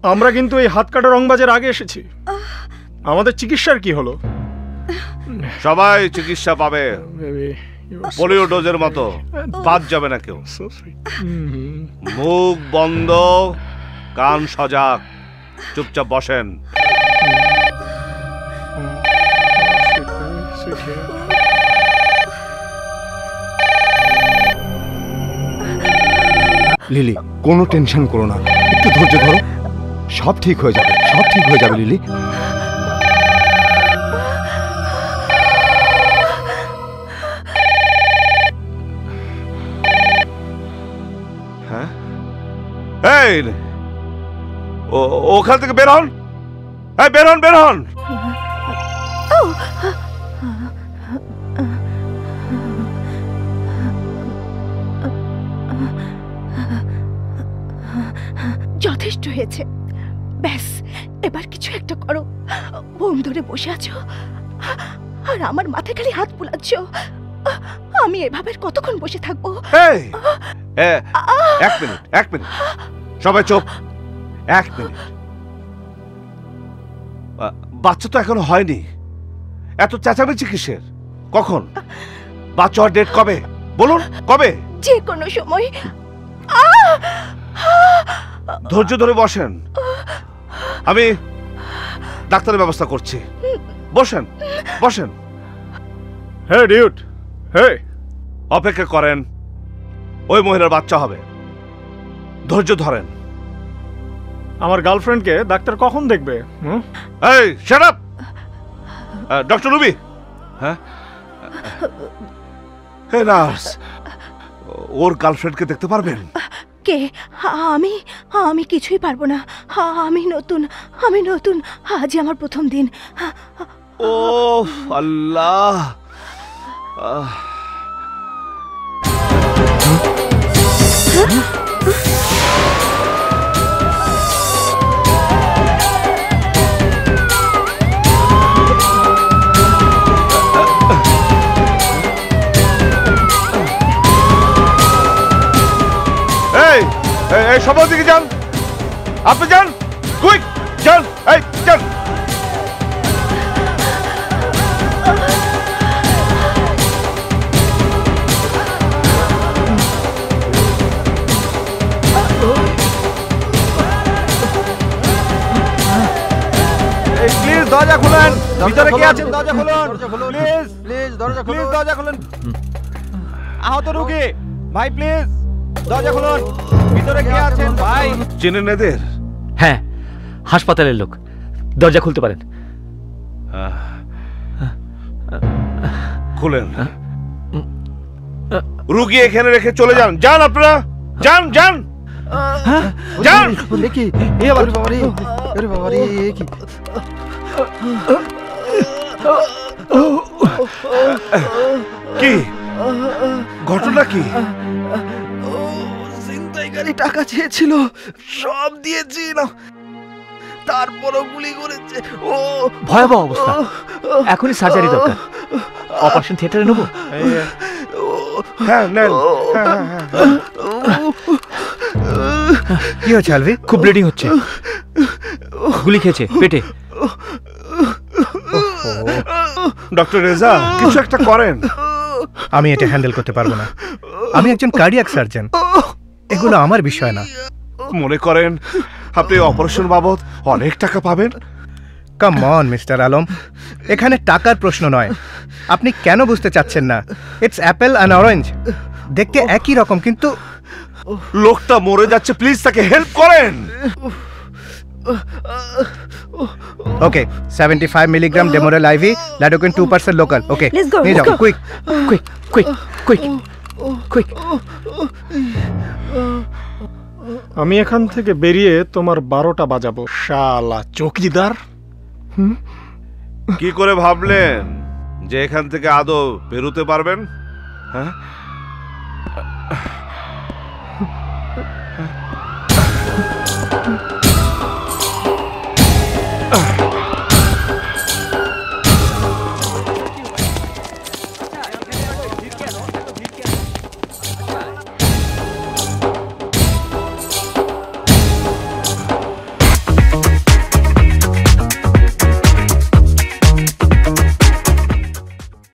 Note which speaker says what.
Speaker 1: আমরা কিন্তু এই হাত কাটা রংবাজের আগে এসেছি। আমাদের চিকিৎসার কি হলো?
Speaker 2: সবাই চিকিৎসা পাবে, পোলিও ডোজের মতো, বাদ যাবে না কেউ। মুখ বন্ধ, কান সজাগ, চুপচাপ বসেন।
Speaker 3: লিলি, কোনো টেনশন করো না, একটু ধৈর্য ধরো, সব ঠিক হয়ে যাবে, সব ঠিক হয়ে যাবে লিলি।
Speaker 2: হ্যাঁ, এই ওখান থেকে বের হন, বের হন, বের হন।
Speaker 4: যথেষ্ট হয়েছে, ব্যাস এবার কিছু একটা করো। বোম ধরে বসে আছো আর আমার মাথায় খালি হাত বুলাচ্ছ। আমি এভাবে কতক্ষণ বসে থাকবো?
Speaker 2: এক মিনিট, এক মিনিট, সবাই চুপ, এক মিনিট। বাচ্চা তো এখনো হয়নি, এত চেঁচামেচি কিসের? কখন বাচ্চা হওয়ার ডেট কবে বলুন? কবে?
Speaker 4: যে কোনো সময়।
Speaker 2: ধৈর্য ধরে বসেন, আমি ডাক্তারের ব্যবস্থা করছি। বসেন, বসেন।
Speaker 1: হে ডিউড, হে,
Speaker 2: অপেক্ষা করেন, ওই মহিলার বাচ্চা হবে, ধৈর্য ধরেন।
Speaker 1: আমার গার্লফ্রেন্ডকে ডাক্তার কখন দেখবে?
Speaker 2: এই শাট আপ, ডক্টর রুবি। হ্যাঁ, হে নার্স, ওর গার্লফ্রেন্ডকে দেখতে পারবেন?
Speaker 4: কে? আমি আমি কিছুই পারবো না। আমি নতুন, আমি নতুন, আজই আমার প্রথম দিন।
Speaker 2: ও আল্লাহ, এই সবার দিকে যান, আপনি যান, কুইক যান, এই যান।
Speaker 5: প্লিজ দরজা খুলেন, ভিতরে কে আছেন দরজা খুলুন, প্লিজ প্লিজ দরজা খুলুন, প্লিজ দরজা খুলুন। আহত রোগী ভাই, প্লিজ দরজা খুলুন, ভিতরে কে আছেন ভাই?
Speaker 2: চেনেন এদের?
Speaker 6: হ্যাঁ, হাসপাতালের লোক, দরজা খুলতে পারেন।
Speaker 2: খুলেন। রুগী এখানে রেখে চলে যান, যান আপনারা, যান যান যান।
Speaker 5: দেখি এ আবার বাবা রে, আরে বাবা রে, কি
Speaker 2: কি ঘটনা? কি
Speaker 5: ছিনতাইকারী টাকা চেয়েছিল, সব দিয়েছি না, তারপরও গুলি করেছে। ও
Speaker 6: ভয়াবহ অবস্থা, এখনই সার্জারি দরকার। অপারেশন থিয়েটারে নেবো?
Speaker 2: হ্যাঁ নেন।
Speaker 6: কি হচ্ছে আলভি? খুব ব্লিডিং হচ্ছে, গুলি খেয়েছে পেটে।
Speaker 2: ডক্টর রেজা, কিছু একটা করেন।
Speaker 7: আমি এটা হ্যান্ডেল করতে পারবো না, আমি একজন কার্ডিয়াক সার্জন, এগুলো আমার বিষয় না।
Speaker 2: মনে করেন আপনি অপারেশন বাবদ অনেক টাকা পাবেন?
Speaker 7: কাম অন মিস্টার আলম, এখানে টাকার প্রশ্ন নয়। আপনি কেন বুঝতে চাচ্ছেন না? ইটস অ্যাপেল অ্যান্ড অরেঞ্জ, দেখতে একই রকম, কিন্তু
Speaker 2: লোকটা মরে যাচ্ছে, প্লিজ তাকে হেল্প করেন।
Speaker 7: ওকে, 75 মিলিগ্রাম ডেমোরেল আইভি, লাডোকেন 2% লোকাল। ওকে, নিয়ে যাও, quick
Speaker 6: quick quick quick quick.
Speaker 1: আমি এখান থেকে বেরিয়ে তোমার 12টা বাজাবো, শালা চৌকিদার।
Speaker 2: কি করে ভাবলেন যে এখান থেকে আদৌ বেরোতে পারবেন? হ্যাঁ,